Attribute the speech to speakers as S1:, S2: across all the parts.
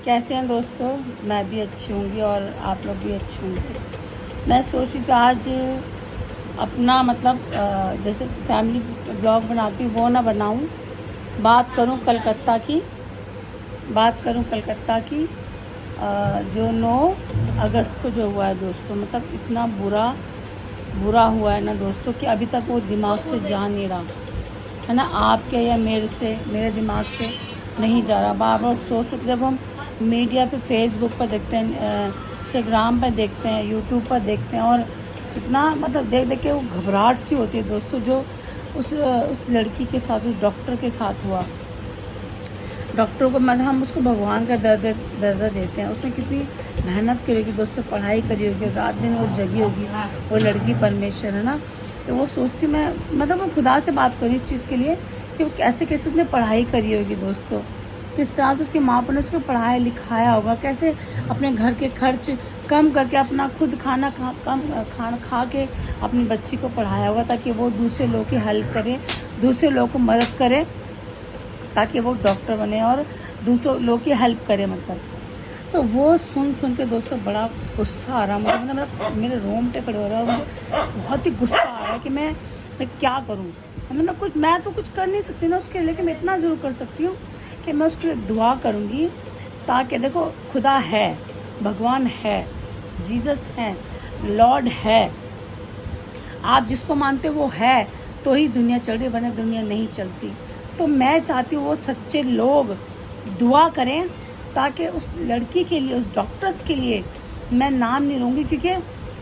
S1: कैसे हैं दोस्तों। मैं भी अच्छी होंगी और आप लोग भी अच्छे होंगे। मैं सोची कि आज अपना जैसे फैमिली ब्लॉग बनाती हूँ वो ना बनाऊँ, बात करूँ कलकत्ता की जो 9 अगस्त को जो हुआ है दोस्तों। इतना बुरा हुआ है ना दोस्तों कि अभी तक वो दिमाग से जा नहीं रहा है ना। आपके या मेरे दिमाग से नहीं जा रहा। बार बार सोच जब हम मीडिया पे फेसबुक पर देखते हैं, इंस्टाग्राम पर देखते हैं, यूट्यूब पर देखते हैं और इतना देख देख के वो घबराहट सी होती है दोस्तों। जो उस लड़की के साथ, उस डॉक्टर के साथ हुआ, डॉक्टर को हम उसको भगवान का दर्जा देते हैं। उसने कितनी मेहनत करी होगी दोस्तों, पढ़ाई करी होगी, रात दिन वो जगी होगी। वो लड़की परमेश्वर है ना, तो वो सोचती मैं मैं खुदा से बात करूँ इस चीज़ के लिए कि वो कैसे कैसे उसने पढ़ाई करी होगी दोस्तों। किस तरह से उसके माँ बाप ने उसको पढ़ाया लिखाया होगा, कैसे अपने घर के खर्च कम करके अपना खुद खाना खा के अपनी बच्ची को पढ़ाया होगा, ताकि वो दूसरे लोगों की हेल्प करे, दूसरे लोगों को मदद करे, ताकि वो डॉक्टर बने और दूसरों लोगों की हेल्प करे। तो वो सुन के दोस्तों बड़ा गुस्सा आ रहा मुझे। मेरे रोंगटे खड़े हो रहा है, मुझे बहुत ही गुस्सा आ रहा है कि मैं क्या करूं। मैं तो कुछ कर नहीं सकती ना उसके लिए, लेकिन मैं इतना ज़रूर कर सकती हूँ कि मैं उसके लिए दुआ करूँगी, ताकि देखो खुदा है, भगवान है, जीसस है, लॉर्ड है। आप जिसको मानते हो वो है तो ही दुनिया चल रही, वरना दुनिया नहीं चलती। तो मैं चाहती हूँ वो सच्चे लोग दुआ करें, ताकि उस लड़की के लिए, उस डॉक्टर्स के लिए मैं नाम नहीं लूँगी, क्योंकि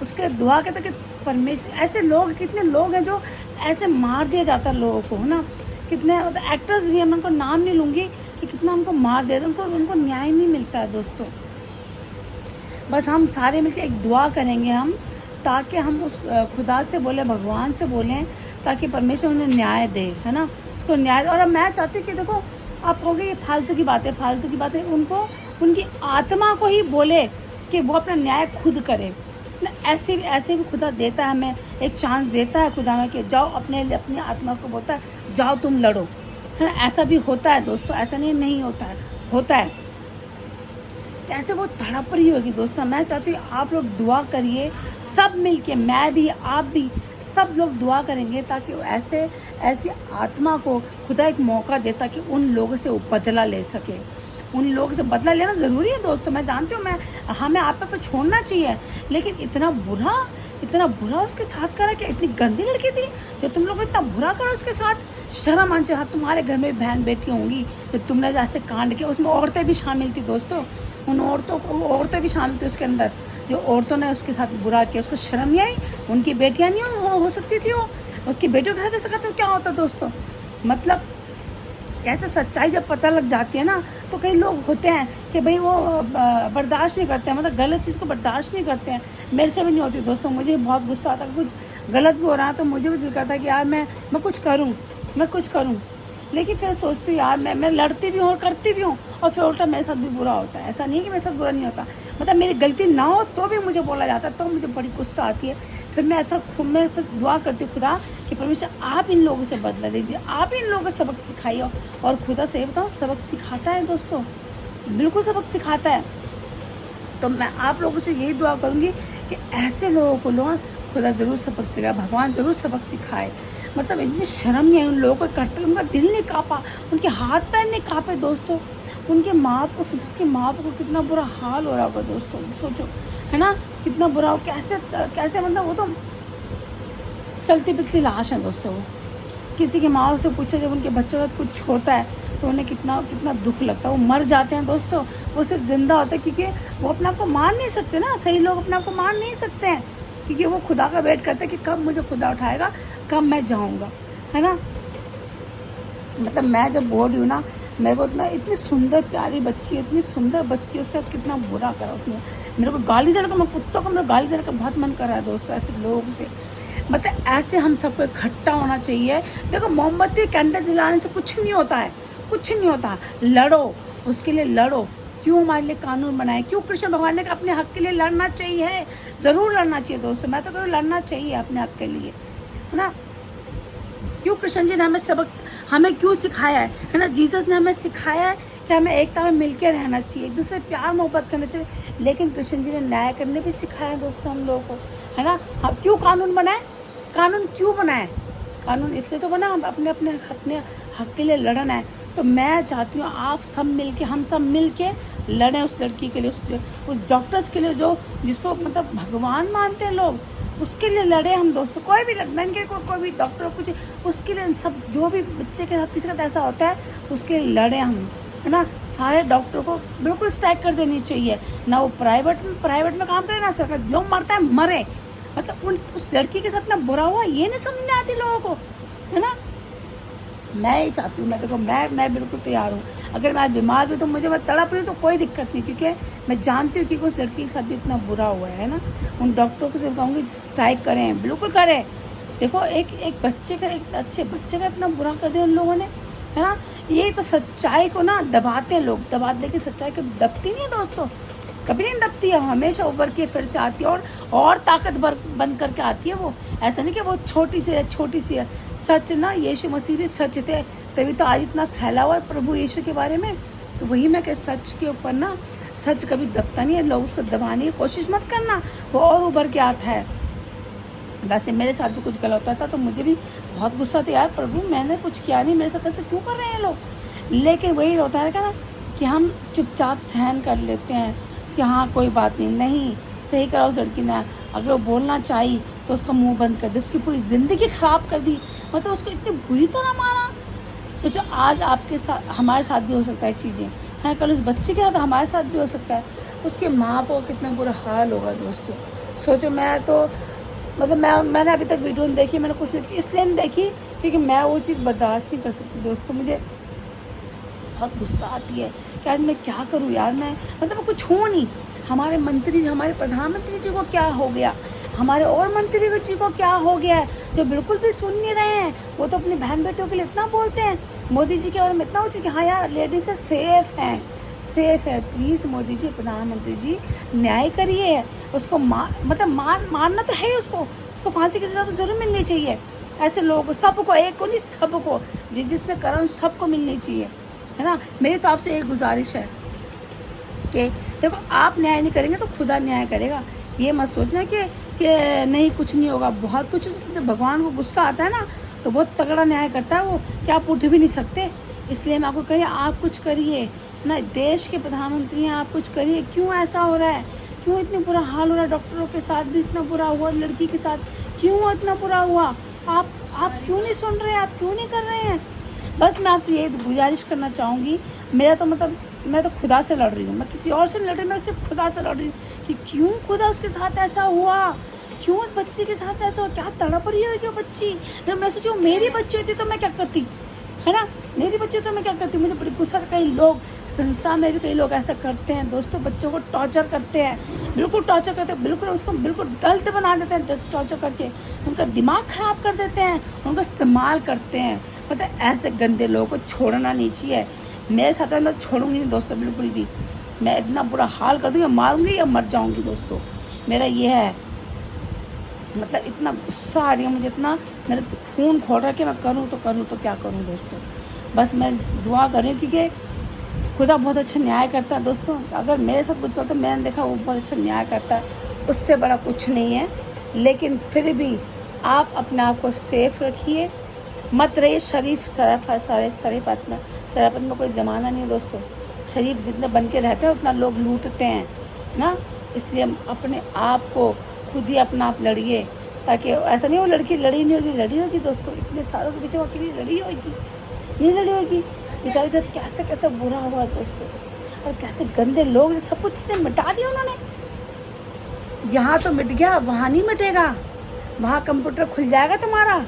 S1: उसके दुआ के, ताकि परमेश्वर, ऐसे लोग कितने लोग हैं जो ऐसे मार दिया जाता है लोगों को, है ना। कितने एक्टर्स भी हैं, मैं उनको नाम नहीं लूँगी कि कितना उनको मार दे, उनको न्याय नहीं मिलता है दोस्तों। बस हम सारे मिलकर एक दुआ करेंगे हम, ताकि हम उस खुदा से बोले, भगवान से बोलें, ताकि परमेश्वर उन्हें न्याय दे, है ना, उसको न्याय। और अब मैं चाहती हूँ कि देखो, आप कहोगे ये फालतू की बातें, उनको उनकी आत्मा को ही बोले कि वो अपना न्याय खुद करे ना। ऐसे भी खुदा देता है हमें एक चांस, देता है खुदा में कि जाओ अपनी आत्मा को बोलता है जाओ तुम लड़ो, है ना। ऐसा भी होता है दोस्तों, ऐसा नहीं होता है। कैसे वो तड़प रही होगी दोस्तों। मैं चाहती हूँ आप लोग दुआ करिए, सब मिलके, मैं भी, आप भी, सब लोग दुआ करेंगे, ताकि ऐसी आत्मा को खुदा एक मौका दे, ताकि उन लोगों से बदला ले सके। उन लोगों से बदला लेना ज़रूरी है दोस्तों। मैं जानती हूँ, हमें आप पे छोड़ना चाहिए, लेकिन इतना बुरा उसके साथ करा, कि इतनी गंदी लड़की थी जो तुम लोग इतना बुरा करा उसके साथ। शर्म आनी चाहिए। तुम्हारे घर में बहन बेटी होंगी जो तुमने जैसे कांड किया, उसमें औरतें भी शामिल थी दोस्तों। उन औरतें भी शामिल थी उसके अंदर, जो औरतों ने उसके साथ बुरा किया। उसको शर्म नहीं आई? उनकी बेटियां नहीं हो सकती थी वो, उसकी बेटियों के साथ ऐसा करते? तो क्या होता दोस्तों। कैसे सच्चाई जब पता लग जाती है ना, तो कई लोग होते हैं कि भाई वो बर्दाश्त नहीं करते हैं, गलत चीज़ को बर्दाश्त नहीं करते हैं। मेरे से भी नहीं होती दोस्तों, मुझे बहुत गुस्सा आता है, कुछ गलत भी हो रहा है तो मुझे भी दिल करता है कि यार मैं कुछ करूं। लेकिन फिर सोचती हूँ यार, मैं लड़ती भी हूँ और करती भी हूँ, और फिर उल्टा मेरे साथ भी बुरा होता है। ऐसा नहीं है कि मेरे साथ बुरा नहीं होता, मेरी गलती ना हो तो भी मुझे बोला जाता है, तो मुझे बड़ी गुस्सा आती है। फिर मैं दुआ करती हूँ खुदा कि परमेश्वर आप इन लोगों से बदला दीजिए, आप इन लोगों को सबक सिखाइए। और खुदा से बताओ, सबक सिखाता है दोस्तों, बिल्कुल सबक सिखाता है। तो मैं आप लोगों से यही दुआ करूँगी कि ऐसे लोगों को खुदा ज़रूर सबक सिखाए, भगवान ज़रूर सबक सिखाए। इतनी शर्म नहीं आई उन लोगों को करते, उनका दिल नहीं काँपा, उनके हाथ पैर नहीं काँपे दोस्तों। उसके माँ बाप को कितना बुरा हाल हो रहा होगा दोस्तों, सोचो, है ना, कितना बुरा हो। कैसे वो तो चलती फिरती लाश है दोस्तों। वो किसी की माँ से पूछे, जब उनके बच्चों का कुछ होता है तो उन्हें कितना दुख लगता है। वो मर जाते हैं दोस्तों, वो सिर्फ जिंदा होते हैं, क्योंकि वो अपने आप को मार नहीं सकते ना। सही लोग अपने आप को मार नहीं सकते हैं, क्योंकि वो खुदा का वेट करते हैं कि कब मुझे खुदा उठाएगा, कब मैं जाऊँगा, है ना। मैं जब बोल रही हूँ ना, मेरे को इतनी सुंदर प्यारी बच्ची, उसका कितना बुरा करा उसने। मेरे को गाली देने का, मैं कुत्तों को मेरे गाली देने का बहुत मन कर रहा है दोस्तों, ऐसे लोगों से। ऐसे हम सबको इकट्ठा होना चाहिए। देखो, मोमबत्ती कैंडल जलाने से कुछ नहीं होता। लड़ो, उसके लिए लड़ो। क्यों हमारे लिए कानून बनाए? क्यों कृष्ण भगवान ने अपने हक के लिए लड़ना चाहिए? ज़रूर लड़ना चाहिए दोस्तों। मैं तो कहूँ लड़ना चाहिए अपने हक के लिए, है ना। क्यों कृष्ण जी ने हमें क्यों सिखाया है ना। जीसस ने हमें सिखाया है कि कि हमें एकता में मिलकर रहना चाहिए, एक दूसरे से प्यार मोहब्बत करना चाहिए। लेकिन कृष्ण जी ने न्याय करने भी सिखाया दोस्तों हम लोगों को, है ना। हाँ, क्यों कानून बनाए? कानून क्यों बनाए? कानून इसलिए तो बना, हम अपने अपने हक के लिए लड़ना है। तो मैं चाहती हूँ आप सब मिलके, हम सब मिलके लड़ें उस लड़की के लिए, उस डॉक्टर्स के लिए जो जिसको मतलब भगवान मानते हैं लोग, उसके लिए लड़े हम दोस्तों। कोई भी लड़ने के कोई भी डॉक्टर कुछ उसके लिए, सब जो भी बच्चे के साथ किसी का ऐसा होता है उसके लिए लड़े हम, है ना। सारे डॉक्टर को बिल्कुल स्ट्राइक कर देनी चाहिए, ना वो प्राइवेट में काम करे ना सरकार, जो मरता है मरे। मतलब उस लड़की के साथ ना बुरा हुआ ये नहीं समझ में आती लोगों को, है ना। मैं ये चाहती हूँ, मैं देखो मैं बिल्कुल तैयार हूँ। अगर मैं आज बीमार भी तो मुझे मैं तड़प रही हूँ तो कोई दिक्कत नहीं, क्योंकि मैं जानती हूँ कि उस लड़की के साथ भी इतना बुरा हुआ है ना। उन डॉक्टरों को सिर्फ कहूँगी स्ट्राइक करें, बिल्कुल करें। देखो एक बच्चे का, एक अच्छे बच्चे का इतना बुरा कर दिया उन लोगों ने, है ना। ये तो सच्चाई को ना दबाते हैं लोग, दबा दे के सच्चाई को दबती नहीं है दोस्तों, कभी नहीं दबती है, हमेशा उभर के फिर से आती है और ताकतवर बन करके आती है वो। ऐसा नहीं कि वो छोटी सी है। सच ना, यीशु मसीह भी सच थे, तभी तो आज इतना फैला हुआ है प्रभु यीशु के बारे में। तो वही मैं कह, सच के ऊपर ना, सच कभी दबता नहीं है, लोग उसको दबाने की कोशिश मत करना, वो और उभर के आता है। वैसे मेरे साथ भी कुछ गलत होता था तो मुझे भी बहुत गुस्सा था, यार प्रभु मैंने कुछ किया नहीं, मेरे साथ ऐसे क्यों कर रहे हैं लोग। लेकिन वही होता है ना कि हम चुपचाप सहन कर लेते हैं कि हाँ कोई बात नहीं, सही करा उस लड़की ने। अगर वो बोलना चाहिए तो उसका मुंह बंद कर दे, उसकी पूरी ज़िंदगी ख़राब कर दी, मतलब उसको इतनी बुरी तरह मारा। सोचो आज आपके साथ, हमारे साथ भी हो सकता है चीज़ें, है कल उस बच्चे के साथ हमारे साथ भी हो सकता है। उसके माँ बाप को कितना बुरा हाल होगा दोस्तों। सोचो, मैं तो मतलब मैंने अभी तक वीडियो नहीं देखी, मैंने कुछ नहीं, इसलिए नहीं देखी क्योंकि मैं वो चीज़ बर्दाश्त नहीं कर सकती दोस्तों। मुझे बहुत गुस्सा आती है कि आज मैं क्या करूँ यार, मैं मतलब कुछ हूँ नहीं। हमारे मंत्री, हमारे प्रधानमंत्री जी को क्या हो गया, हमारे और मंत्री जी को क्या हो गया है, जो बिल्कुल भी सुन नहीं रहे हैं। वो तो अपनी बहन बेटियों के लिए इतना बोलते हैं, मोदी जी के बारे में इतना कि हाँ यार लेडीज से सेफ है। प्लीज़ मोदी जी, प्रधानमंत्री जी न्याय करिए, उसको मारना तो है ही, उसको फांसी की सज़ा तो जरूर मिलनी चाहिए। ऐसे लोगों को, सबको, एक को नहीं सबको, जिसने करा सबको मिलनी चाहिए, है ना। मेरी तो आपसे एक गुजारिश है कि देखो आप न्याय नहीं करेंगे तो खुदा न्याय करेगा। ये मत सोचना कि नहीं कुछ नहीं होगा, बहुत कुछ। जब भगवान को गुस्सा आता है ना तो बहुत तगड़ा न्याय करता है वो, कि आप उठ भी नहीं सकते। इसलिए मैं आपको कहिए आप कुछ करिए ना, देश के प्रधानमंत्री हैं, आप कुछ करिए। क्यों ऐसा हो रहा है, क्यों इतना बुरा हाल हो रहा है? डॉक्टरों के साथ भी इतना बुरा हुआ, लड़की के साथ क्यों इतना बुरा हुआ? आप क्यों नहीं सुन रहे हैं, आप क्यों नहीं कर रहे हैं? बस मैं आपसे ये गुजारिश करना चाहूँगी। मेरा तो मतलब मैं तो खुदा से लड़ रही हूँ, मैं किसी और से लड़ रही हूँ, मैं सिर्फ खुदा से लड़ रही हूँ कि क्यों खुदा उसके साथ ऐसा हुआ, क्यों उस बच्चे के साथ ऐसा हुआ, क्या तड़प रही होगी वो बच्ची। जब मैं सोचूँ मेरी बच्ची होती तो मैं क्या करती, है ना, मेरी बच्ची तो मैं क्या करती। मुझे बड़ी गुस्सा, कई लोग संस्था में भी कई लोग ऐसा करते हैं दोस्तों, बच्चों को टॉर्चर करते हैं, बिल्कुल टॉर्चर करते हैं, बिल्कुल उसको बिल्कुल गलत बना देते हैं, टॉर्चर करके उनका दिमाग ख़राब कर देते हैं, उनका इस्तेमाल करते हैं। मतलब ऐसे गंदे लोगों को छोड़ना नहीं चाहिए। मेरे साथ मैं छोड़ूंगी नहीं दोस्तों, बिल्कुल भी। मैं इतना बुरा हाल कर दूँगी, मारूंगी या मर जाऊंगी दोस्तों, मेरा ये है। मतलब इतना गुस्सा आ रही है मुझे, इतना मेरा खून खोल रहा है कि मैं करूँ तो क्या करूँ दोस्तों। बस मैं दुआ कर रही हूँ क्योंकि खुदा बहुत अच्छा न्याय करता है दोस्तों। अगर मेरे साथ कुछ होता, मैंने देखा वो बहुत अच्छा न्याय करता है, उससे बड़ा कुछ नहीं है। लेकिन फिर भी आप अपने आप को सेफ रखिए, मत रहिए शरीफ शराफत में कोई ज़माना नहीं दोस्तों। शरीफ जितने बन के रहते हैं उतना लोग लूटते हैं ना। इसलिए अपने आप को खुद ही अपना आप लड़िए, ताकि ऐसा नहीं वो लड़की लड़ी नहीं होगी दोस्तों। इतने सालों के पीछे वो अकेली लड़ी होगी, नहीं लड़ी होगी बेचारी। तो कैसे बुरा हुआ दोस्तों, और कैसे गंदे लोग, सब कुछ चीज़ें मिटा दी उन्होंने। यहाँ तो मिट गया, वहाँ नहीं मिटेगा। वहाँ कंप्यूटर खुल जाएगा तुम्हारा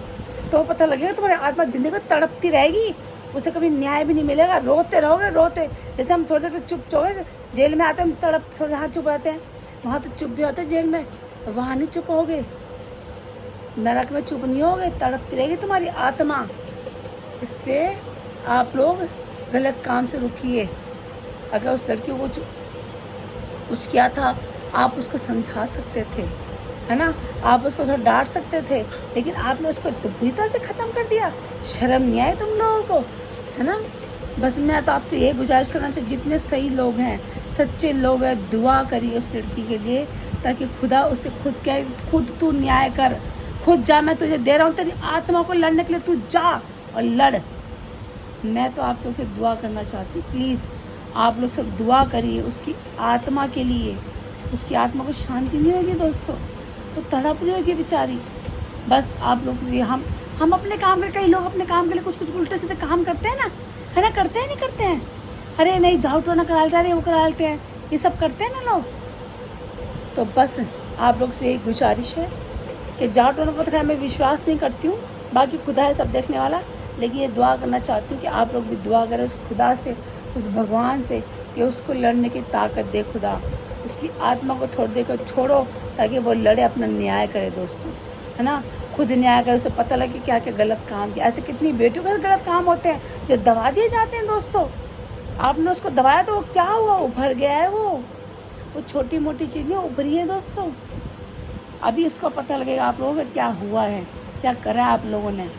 S1: तो पता लगेगा, तुम्हारी आत्मा जिंदगी तड़पती रहेगी, उसे कभी न्याय भी नहीं मिलेगा। रोते रहोगे, रोते। जैसे हम थोड़ी देर चुप हो गए, जेल में आते हैं हम तड़प, थोड़ा यहाँ चुप रहते हैं, वहाँ तो चुप भी होते हैं जेल में, वहाँ नहीं चुप होगे, नरक में चुप नहीं होगे, तड़पती रहेगी तुम्हारी आत्मा। इसलिए आप लोग गलत काम से रुकिए। अगर उस लड़की को कुछ किया था, आप उसको समझा सकते थे, है ना, आप उसको थोड़ा डांट सकते थे, लेकिन आपने उसको बुरी तरह से ख़त्म कर दिया। शर्म नहीं आई तुम लोगों को, है ना। बस मैं तो आपसे ये गुजारिश करना चाहिए, जितने सही लोग हैं, सच्चे लोग हैं, दुआ करिए उस लड़की के लिए, ताकि खुदा उसे खुद तू न्याय कर, खुद जा, मैं तुझे दे रहा हूँ तेरी आत्मा को लड़ने के लिए, तू जा और लड़। मैं तो आप लोग से दुआ करना चाहती हूँ, प्लीज़ आप लोग सब दुआ करिए उसकी आत्मा के लिए। उसकी आत्मा को शांति नहीं होगी दोस्तों, वो तड़प रही होगी बेचारी। बस आप लोग से हम अपने काम के, कई लोग अपने काम के लिए कुछ कुछ उल्टे सीधे काम करते हैं ना, है ना, करते हैं नहीं करते हैं, अरे नहीं जाओ तो ना करा लेते, अरे वो करा लेते हैं, ये सब करते हैं ना लोग। तो बस आप लोग से एक गुजारिश है कि जाओ टोना को तो खैर मैं विश्वास नहीं करती हूँ, बाकी खुदा है सब देखने वाला, लेकिन ये दुआ करना चाहती हूँ कि आप लोग भी दुआ करें उस खुदा से, उस भगवान से, कि उसको लड़ने की ताकत दे खुदा, उसकी आत्मा को थोड़ी देर को छोड़ो ताकि वो लड़े, अपना न्याय करे दोस्तों, है ना, खुद न्याय करे, उसे पता लगे क्या क्या गलत काम किया। ऐसे कितनी बेटियों के गलत काम होते हैं जो दबा दिए जाते हैं दोस्तों। आपने उसको दबाया तो वो क्या हुआ, उभर गया है, वो छोटी मोटी चीज़ें उभरी है दोस्तों। अभी उसको पता लगेगा आप लोगों को क्या हुआ है, क्या करा है आप लोगों ने।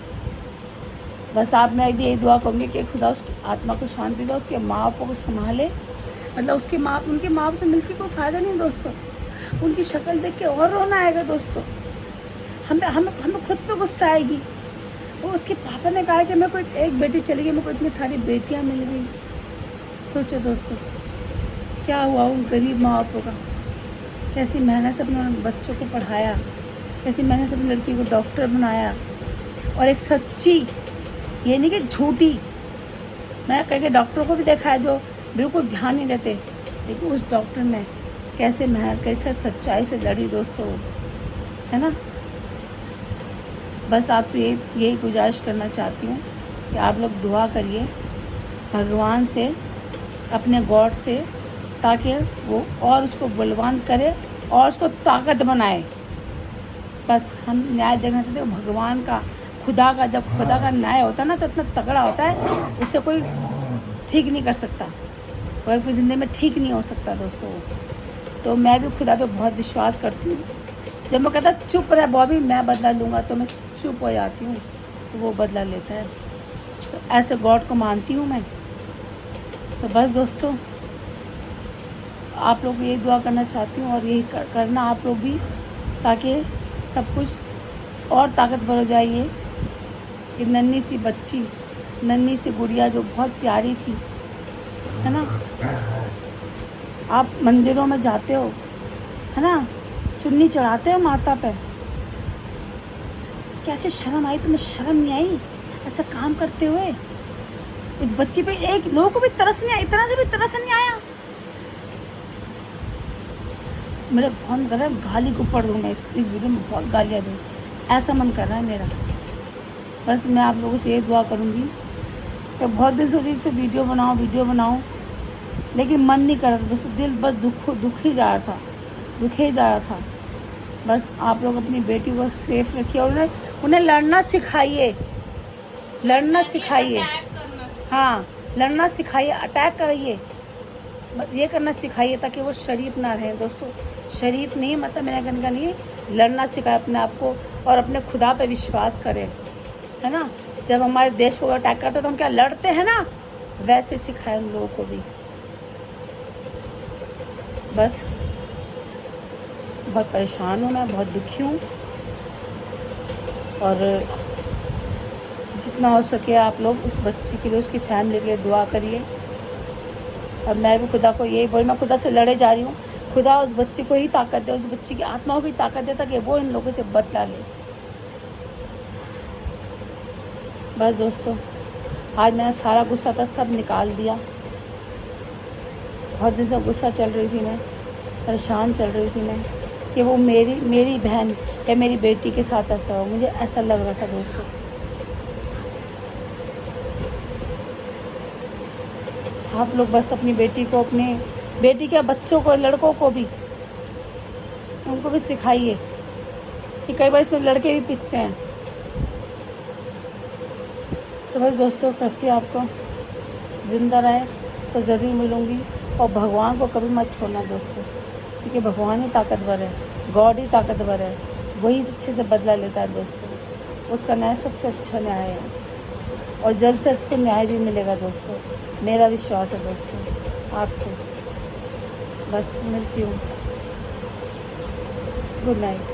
S1: बस आप मैं भी यही दुआ करूँगी कि खुदा उसकी आत्मा को शांति दो, उसके माँ बापों को संभाले, मतलब उनके माँ बाप से मिलकर कोई फ़ायदा नहीं दोस्तों, उनकी शक्ल देख के और रोना आएगा दोस्तों, हमें खुद पे गुस्सा आएगी। वो उसके पापा ने कहा कि मेरे को एक बेटी चली गई, मेरे को इतनी सारी बेटियाँ मिल गई। सोचो दोस्तों क्या हुआ उन गरीब माँ बापों का, कैसी मेहनत से अपने बच्चों को पढ़ाया, कैसी मेहनत से अपनी लड़की को डॉक्टर बनाया, और एक सच्ची, ये नहीं कि झूठी, मैं कई डॉक्टरों को भी देखा है जो बिल्कुल ध्यान नहीं देते, लेकिन उस डॉक्टर ने कैसे मेहनत कैसे सच्चाई से लड़ी दोस्तों, है ना। बस आपसे यही गुजारिश करना चाहती हूँ कि आप लोग दुआ करिए भगवान से, अपने गॉड से, ताकि वो और उसको बलवान करे और उसको ताकत बनाए। बस हम न्याय देखना चाहते हैं भगवान का, खुदा का। जब खुदा का न्याय होता है ना तो इतना तगड़ा होता है, उससे कोई ठीक नहीं कर सकता, कोई अपनी ज़िंदगी में ठीक नहीं हो सकता दोस्तों। तो मैं भी खुदा पे बहुत विश्वास करती हूँ। जब मैं कहता चुप रहे बॉबी मैं बदला लूँगा, तो मैं चुप हो जाती हूँ, तो वो बदला लेता है। तो ऐसे गॉड को मानती हूँ मैं। तो बस दोस्तों आप लोग ये दुआ करना चाहती हूँ, और यही करना आप लोग भी, ताकि सब कुछ और ताकतवर हो जाए। ये नन्ही सी बच्ची, नन्ही सी गुड़िया जो बहुत प्यारी थी, है ना, आप मंदिरों में जाते हो, है ना, चुन्नी चढ़ाते हो माता पे, कैसे शर्म आई तुम्हें, शर्म नहीं आई ऐसा काम करते हुए। इस बच्ची पे एक लोगों को भी तरस नहीं आया, इतना से भी तरस नहीं आया। मेरा बहुत मन कर रहा है गाली को पढ़ दूँ मैं, इस वीडियो में बहुत गालियाँ दूँ, ऐसा मन कर रहा है मेरा। बस मैं आप लोगों से ये दुआ करूँगी कि बहुत दिन सोची इस पर वीडियो बनाऊँ, लेकिन मन नहीं कर रहा दोस्तों, दिल बस दुख ही जा रहा था। बस आप लोग अपनी बेटी को सेफ रखिए और उन्हें लड़ना सिखाइए, हाँ लड़ना सिखाइए, अटैक करिए, ये करना सिखाइए ताकि वो शरीफ ना रहे दोस्तों। शरीफ नहीं मतलब मेरा कहने का नहीं है, लड़ना सिखाए अपने आप को, और अपने खुदा पे विश्वास करें, है ना। जब हमारे देश को अटैक करते तो हम क्या लड़ते हैं ना, वैसे सिखाए उन लोगों को भी। बस बहुत परेशान हूँ मैं, बहुत दुखी हूँ, और जितना हो सके आप लोग उस बच्ची के लिए, उसकी फैमिली के लिए दुआ करिए। और मैं भी खुदा को यही बोल, मैं खुदा से लड़े जा रही हूँ, खुदा उस बच्ची को ही ताकत दे, उस बच्ची की आत्मा को भी ताकत दे, ताकि वो इन लोगों से बदला ले। बस दोस्तों आज मैंने सारा गुस्सा था सब निकाल दिया। बहुत दिन से गुस्सा चल रही थी मैं, परेशान चल रही थी मैं कि वो मेरी बहन या मेरी बेटी के साथ ऐसा हो, मुझे ऐसा लग रहा था दोस्तों। आप लोग बस अपनी बेटी को, अपने बेटी के बच्चों को, लड़कों को भी, उनको भी सिखाइए कि कई बार इसमें लड़के भी पिसते हैं। तो बस दोस्तों करती हूँ आपको, ज़िंदा रहे तो ज़रूर मिलूँगी, और भगवान को कभी मत छोड़ना दोस्तों, क्योंकि भगवान ही ताकतवर है, गॉड ही ताकतवर है, वही अच्छे से बदला लेता है दोस्तों, उसका न्याय सबसे अच्छा न्याय है। और जल्द से इसको न्याय भी मिलेगा दोस्तों, मेरा विश्वास है दोस्तों आपसे। बस मिलती हूँ, गुड नाइट।